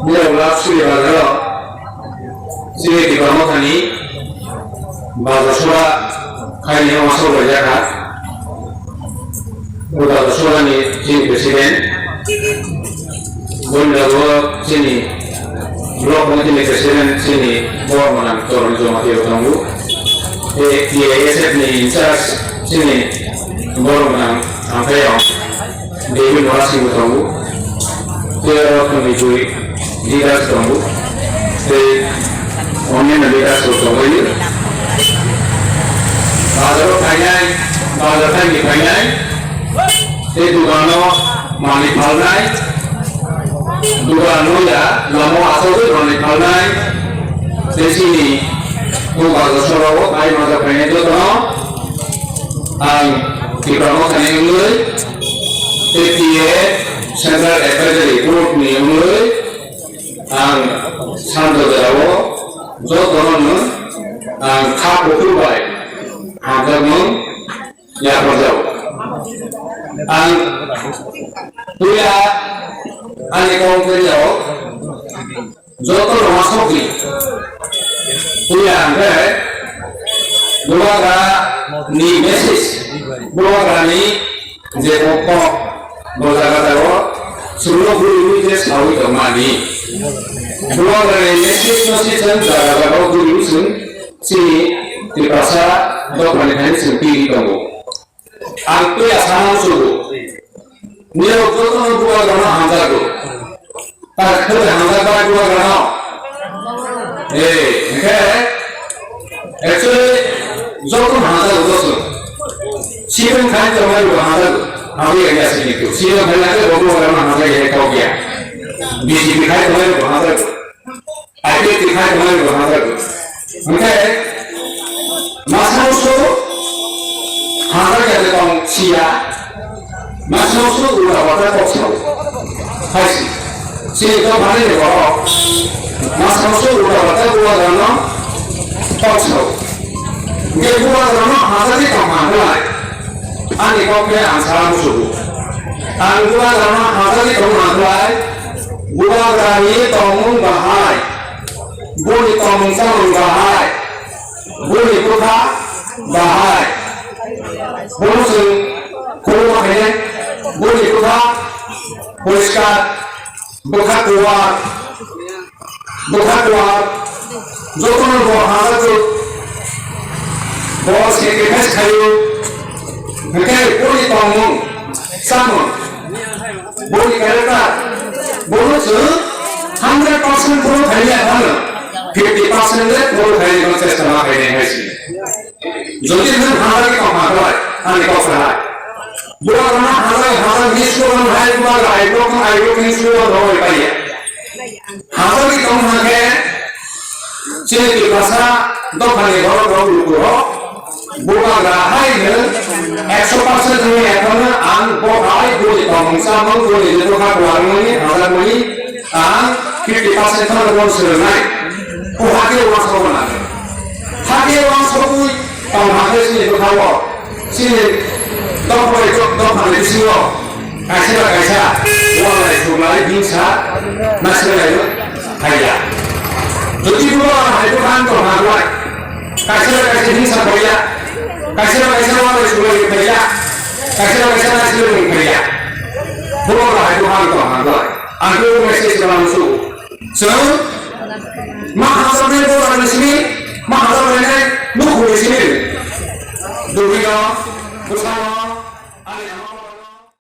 Dia ulas sudah berada, sini di kamu tani, bahasa Sunda kayaknya masuk berjaga, udah Sunda ni sini presiden, bunda gua sini, blok mungkin presiden sini, bawa mana turun cuma tiap tunggu, dia ASF ni incas sini, bawa mana apa yang, dia masih tunggu, dia orang mencuri. Leaders tunggu, online leaders tunggu ini. Bazaar kayaknya, bazaar kayaknya, dugaan malik halai, dugaan ya, lama asal tu malik halai. Di sini, bazaar sorowo, kayak bazaar kayaknya tu di promosi ini mulai, TPA Central Advisory Group ni mulai. Ang santo jauh, jauh orang ang kap betul baik, hampir ya berjauh. Ang tuya, ang ekor berjauh, jauh orang masuk ni. Tuya angker, dua kali ni message, dua kali ni jepok, berjaga jauh, sebelum guru ini tahu kemana. Dua kali message jaga jauh guru si di pasar dua kali hari sendiri kamu. Aku ya sama suruh. Dia waktu tu dua kali hantar tu. Tak kerja hantar pada dua kali. Okay. Actually, jauh tu hantar tu. Siapa kali tu orang dua hantar tu. Aku yang biasa ni tu. Siapa kali tu dua kali hantar yang kau dia. BJP kali tu orang dua hantar tu. IPT kali tu orang dua hantar tu. Okay. Masa musuh hantar yang kau sia. Masa musuh ulah wadah kau siapa? Hai si. Siapa kali ni kau? Masa musuh ulah wadah dua kali kau siapa? Dia dua kali hantar ni kau hantar. Ani kau kena ansar musuh. Ani dua kali hantar ni kau hantar. Dua kali tolong bahai. Boleh tolong sama bahai. Boleh buka bahai. Boleh kalau macam boleh buka, boleh sekat, buka keluar, jodoh bahasa tu, bos sekitar kayu, mereka boleh tolong sama, boleh kerja, boleh tu 100% boleh kerja mana, 50% le boleh kerja macam setengah kerja macam. Jadi kita harus kita maklai, ane kau faham. Bukan harus misal hai bukan ayo misal roy kaya. Harus kita maklai. Jadi bahasa dokter ni orang luar bukan hai ni 100% ni kerana ang boleh boleh tolong sama boleh jadi orang luar ni harus boleh ang 50% kan orang selesai. Hati orang semua nak. Hati orang semua tahu hati sini tu tahu. Sini dokter ni semua. Kaisa, orang lain semua lain bisa, masih lain kaya. Jadi dua itu kan tu hal. Kaisa bisa kaya. Kaisa orang lain semua lain kaya. Kaisa masih lain kaya. Dua itu hal tu hal. Aku mesti dalam suku. So, mahasiswa itu orang di sini, mahasiswa ini, buku di sini. Dua bersama.